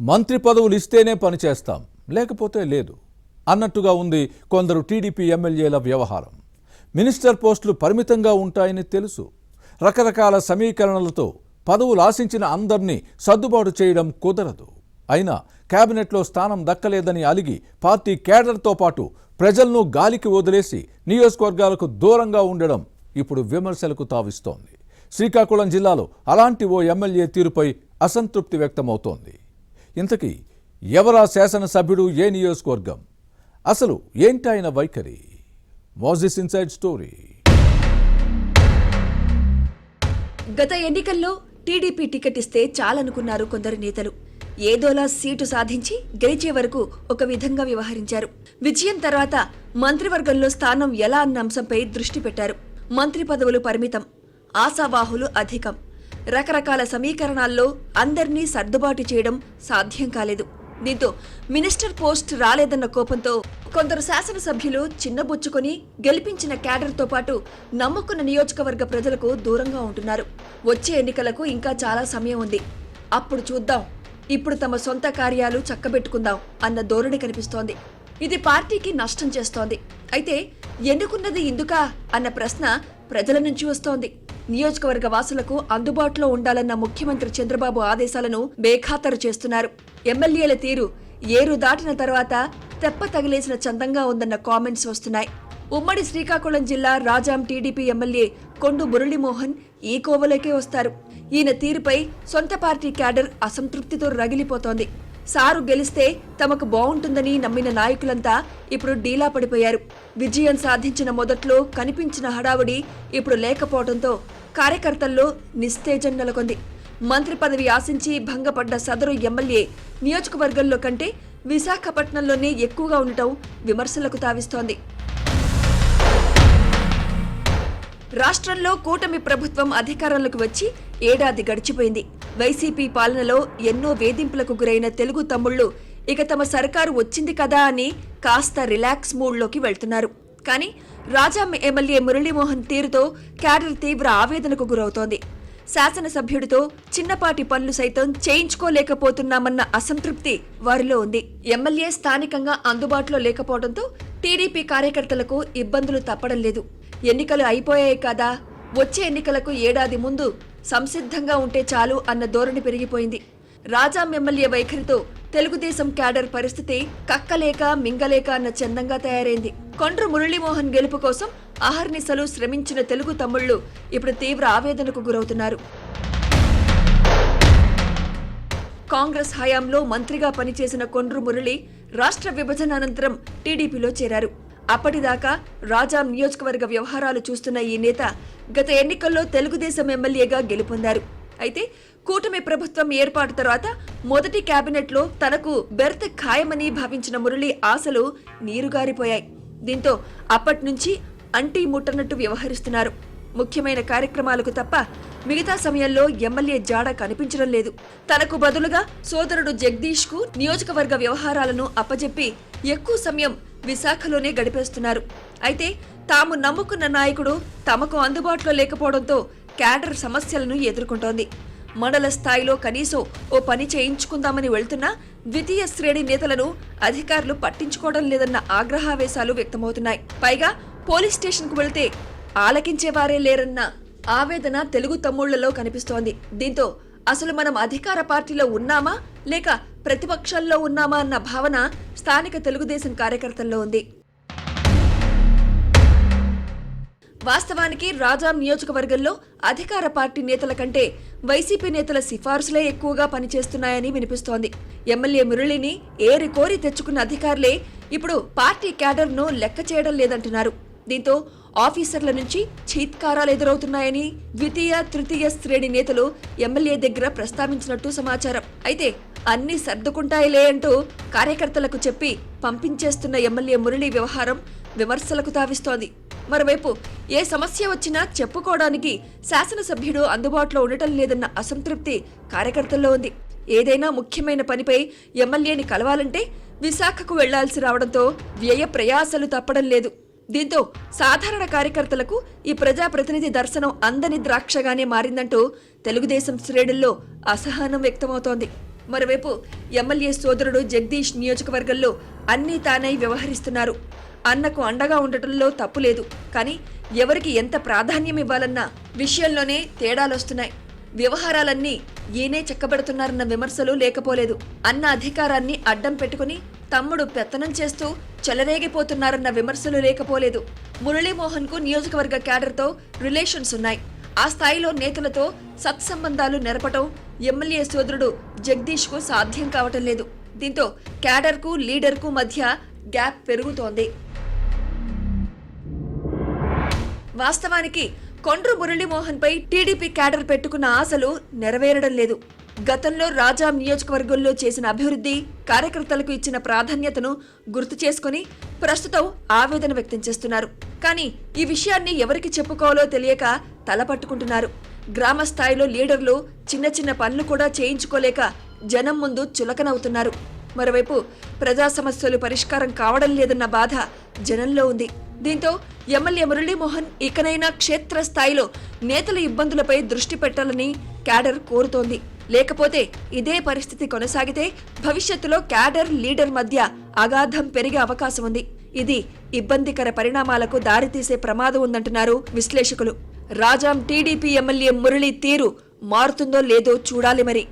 మంత్రి పదవులు ఇస్తేనే పనిచేస్తాం, లేకపోతే లేదు అన్నట్టుగా ఉంది కొందరు టీడీపీ ఎమ్మెల్యేల వ్యవహారం. మినిస్టర్ పోస్టులు పరిమితంగా ఉంటాయని తెలుసు. రకరకాల సమీకరణలతో పదవులు ఆశించిన అందరినీ సర్దుబాటు చేయడం కుదరదు. అయినా కేబినెట్లో స్థానం దక్కలేదని అలిగి పార్టీ కేడర్తో పాటు ప్రజలను గాలికి వదిలేసి నియోజకవర్గాలకు దూరంగా ఉండడం ఇప్పుడు విమర్శలకు తావిస్తోంది. శ్రీకాకుళం జిల్లాలో అలాంటి ఓ ఎమ్మెల్యే తీరుపై అసంతృప్తి వ్యక్తమవుతోంది. ఇంతకీ ఎవరా శాసనసభ్యుడు, ఏ నియోజకవర్గం, అసలు ఏంటాయన వైఖరి? మోజిస్ ఇన్సైడ్ స్టోరీ. గత ఎన్నికల్లో టీడీపీ టికెట్ ఇస్తే చాలనుకున్నారు కొందరు నేతలు. ఏదోలా సీటు సాధించి గెలిచే వరకు ఒక విధంగా వ్యవహరించారు. విజయం తర్వాత మంత్రివర్గంలో స్థానం ఎలా అన్న అంశంపై దృష్టి పెట్టారు. మంత్రి పదవులు పరిమితం, ఆశావాహులు అధికం, రకరకాల సమీకరణాల్లో అందర్నీ సర్దుబాటు చేయడం సాధ్యం కాలేదు. దీంతో మినిస్టర్ పోస్ట్ రాలేదన్న కోపంతో కొందరు శాసనసభ్యులు చిన్నబుచ్చుకొని గెలిపించిన క్యాడర్తో పాటు నమ్ముకున్న నియోజకవర్గ ప్రజలకు దూరంగా ఉంటున్నారు. వచ్చే ఎన్నికలకు ఇంకా చాలా సమయం ఉంది, అప్పుడు చూద్దాం, ఇప్పుడు తమ సొంత కార్యాలు చక్కబెట్టుకుందాం అన్న ధోరణి కనిపిస్తోంది. ఇది పార్టీకి నష్టం చేస్తోంది. అయితే ఎన్నుకున్నది ఇందుకా అన్న ప్రశ్న ప్రజల నుంచి వస్తోంది. నియోజకవర్గ వాసులకు అందుబాటులో ఉండాలన్న ముఖ్యమంత్రి చంద్రబాబు ఆదేశాలను బేఖాతరు చేస్తున్నారు. ఎమ్మెల్యేల తీరు ఏరు దాటిన తర్వాత తెప్ప తగిలేసిన చందంగా ఉందన్న కామెంట్స్ వస్తున్నాయి. ఉమ్మడి శ్రీకాకుళం జిల్లా రాజాం టీడీపీ ఎమ్మెల్యే కొండు మురళీమోహన్ ఈ కోవలోకే వస్తారు. ఈయన తీరుపై సొంత పార్టీ క్యాడర్ అసంతృప్తితో రగిలిపోతోంది. సారు గెలిస్తే తమకు బాగుంటుందని నమ్మిన నాయకులంతా ఇప్పుడు డీలా పడిపోయారు. విజయం సాధించిన మొదట్లో కనిపించిన హడావుడి ఇప్పుడు లేకపోవడంతో కార్యకర్తల్లో నిస్తేజం నెలకొంది. మంత్రి పదవి ఆశించి భంగపడ్డ సదరు ఎమ్మెల్యే నియోజకవర్గంలో కంటే విశాఖపట్నంలోనే ఎక్కువగా ఉండటం విమర్శలకు తావిస్తోంది. రాష్ట్రంలో కూటమి ప్రభుత్వం అధికారంలోకి వచ్చి ఏడాది గడిచిపోయింది. వైసీపీ పాలనలో ఎన్నో వేధింపులకు గురైన తెలుగు తమ్ముళ్లు ఇక తమ సర్కారు వచ్చింది కదా అని కాస్త రిలాక్స్ మూడ్లోకి వెళ్తున్నారు. కానీ రాజాం ఎమ్మెల్యే మురళీమోహన్ తీరుతో క్యాడర్ తీవ్ర ఆవేదనకు గురవుతోంది. శాసనసభ్యుడితో చిన్నపాటి పనులు సైతం చేయించుకోలేకపోతున్నామన్న అసంతృప్తి వారిలో ఉంది. ఎమ్మెల్యే స్థానికంగా అందుబాటులో లేకపోవడంతో టీడీపీ కార్యకర్తలకు ఇబ్బందులు తప్పడం లేదు. ఎన్నికలు అయిపోయాయి కదా, వచ్చే ఎన్నికలకు ఏడాది ముందు సంసిద్ధంగా ఉంటే చాలు అన్న ధోరణి పెరిగిపోయింది. రాజాం ఎమ్మెల్యే వైఖరితో తెలుగుదేశం క్యాడర్ పరిస్థితి కక్కలేక మింగలేక అన్న చందంగా తయారైంది. కొండ్రు మురళీమోహన్ గెలుపు కోసం అహర్నిశలు శ్రమించిన తెలుగు తమ్ముళ్లు ఇప్పుడు తీవ్ర ఆవేదనకు గురవుతున్నారు. కాంగ్రెస్ హయాంలో మంత్రిగా పనిచేసిన కొండ్రు మురళి రాష్ట్ర విభజన అనంతరం టీడీపీలో చేరారు. అప్పటిదాకా రాజాం నియోజకవర్గ వ్యవహారాలు చూస్తున్న ఈ నేత గత ఎన్నికల్లో తెలుగుదేశం ఎమ్మెల్యేగా గెలుపొందారు. అయితే కూటమి ప్రభుత్వం ఏర్పాటు తర్వాత మొదటి కేబినెట్లో తనకు బెర్త్ ఖాయమని భావించిన మురళి ఆశలు నీరుగారిపోయాయి. దీంతో అప్పటి నుంచి అంటీ ముట్టనట్టు వ్యవహరిస్తున్నారు. ముఖ్యమైన కార్యక్రమాలకు తప్ప మిగతా సమయంలో ఎమ్మెల్యే జాడ కనిపించడం లేదు. తనకు బదులుగా సోదరుడు జగదీష్ కు నియోజకవర్గ వ్యవహారాలను అప్పజెప్పి ఎక్కువ సమయం విశాఖలోనే గడిపేస్తున్నారు. అయితే తాము నమ్ముకున్న నాయకుడు తమకు అందుబాటులో లేకపోవడంతో క్యాడర్ సమస్యలను ఎదుర్కొంటోంది. మండల స్థాయిలో కనీసం ఓ పని చేయించుకుందామని వెళ్తున్నా ద్వితీయ శ్రేణి నేతలను అధికారులు పట్టించుకోవడం లేదన్న ఆగ్రహావేశాలు వ్యక్తమవుతున్నాయి. పైగా పోలీస్ స్టేషన్కు వెళ్తే ఆలకించేవారే లేరన్న ఆవేదన తెలుగు తమ్ముళ్లలో కనిపిస్తోంది. దీంతో అసలు మనం అధికార పార్టీలో ఉన్నామా లేక ప్రతిపక్షంలో ఉన్నామా అన్న భావన స్థానిక తెలుగుదేశం కార్యకర్తల్లో ఉంది. వాస్తవానికి రాజాం నియోజకవర్గంలో అధికార పార్టీ నేతల కంటే వైసీపీ నేతల సిఫార్సులే ఎక్కువగా పనిచేస్తున్నాయని వినిపిస్తోంది. ఎమ్మెల్యే మురళిని ఏరి కోరి తెచ్చుకున్న అధికారులే ఇప్పుడు పార్టీ క్యాడర్ను లెక్క చేయడం లేదంటున్నారు. దీంతో ఆఫీసర్ల నుంచి చీత్కారాలు ఎదురవుతున్నాయని ద్వితీయ తృతీయ శ్రేణి నేతలు ఎమ్మెల్యే దగ్గర ప్రస్తావించినట్టు సమాచారం. అయితే అన్ని సర్దుకుంటాయిలే అంటూ కార్యకర్తలకు చెప్పి పంపించేస్తున్న ఎమ్మెల్యే మురళి వ్యవహారం విమర్శలకు తావిస్తోంది. మరోవైపు ఏ సమస్య వచ్చినా చెప్పుకోవడానికి శాసనసభ్యుడు అందుబాటులో ఉండటం లేదన్న అసంతృప్తి కార్యకర్తల్లో ఉంది. ఏదైనా ముఖ్యమైన పనిపై ఎమ్మెల్యేని కలవాలంటే విశాఖకు వెళ్లాల్సి రావడంతో వ్యయ ప్రయాసలు తప్పడం లేదు. దీంతో సాధారణ కార్యకర్తలకు ఈ ప్రజాప్రతినిధి దర్శనం అందని ద్రాక్షగానే మారిందంటూ తెలుగుదేశం శ్రేణుల్లో అసహనం వ్యక్తమవుతోంది. మరోవైపు ఎమ్మెల్యే సోదరుడు జగదీష్ నియోజకవర్గంలో అన్నీ తానై వ్యవహరిస్తున్నారు. అన్నకు అండగా ఉండటంలో తప్పు లేదు, కానీ ఎవరికి ఎంత ప్రాధాన్యం ఇవ్వాలన్న విషయంలోనే తేడాలొస్తున్నాయి. వ్యవహారాలన్నీ ఈయనే చక్కబెడుతున్నారన్న విమర్శలు లేకపోలేదు. అన్న అధికారాన్ని అడ్డం పెట్టుకుని తమ్ముడు పెత్తనం చేస్తూ చెలరేగిపోతున్నారన్న విమర్శలు లేకపోలేదు. మురళీమోహన్ కు నియోజకవర్గ క్యాడర్తో రిలేషన్స్ ఉన్నాయి. ఆ స్థాయిలో నేతలతో సత్సంబంధాలు నెరపటం ఎమ్మెల్యే సోదరుడు జగదీష్ కు సాధ్యం కావటం లేదు. దీంతో క్యాడర్ కు లీడర్ కు మధ్య గ్యాప్ పెరుగుతోంది. వాస్తవానికి కొండ్రు మురళీమోహన్ పై టీడీపీ క్యాడర్ పెట్టుకున్న ఆశలు నెరవేరడం లేదు. గతంలో రాజాం నియోజకవర్గంలో చేసిన అభివృద్ధి, కార్యకర్తలకు ఇచ్చిన ప్రాధాన్యతను గుర్తు చేసుకుని ప్రస్తుతం ఆవేదన వ్యక్తం చేస్తున్నారు. కానీ ఈ విషయాన్ని ఎవరికి చెప్పుకోవాలో తెలియక తలపట్టుకుంటున్నారు. గ్రామ స్థాయిలో లీడర్లు చిన్న చిన్న పనులు కూడా చేయించుకోలేక జనం ముందు చులకనవుతున్నారు. మరోవైపు ప్రజా సమస్యలు పరిష్కారం కావడం లేదన్న బాధ జనంలో ఉంది. దీంతో ఎమ్మెల్యే మురళీమోహన్ ఇకనైనా క్షేత్రస్థాయిలో నేతల ఇబ్బందులపై దృష్టి పెట్టాలని క్యాడర్ కోరుతోంది. లేకపోతే ఇదే పరిస్థితి కొనసాగితే భవిష్యత్తులో క్యాడర్ లీడర్ మధ్య అగాధం పెరిగే అవకాశం ఉంది. ఇది ఇబ్బందికర పరిణామాలకు దారితీసే ప్రమాదం ఉందంటున్నారు విశ్లేషకులు. రాజాం టీడీపీ ఎమ్మెల్యే మురళీ తీరు మారుతుందో లేదో చూడాలి మరి.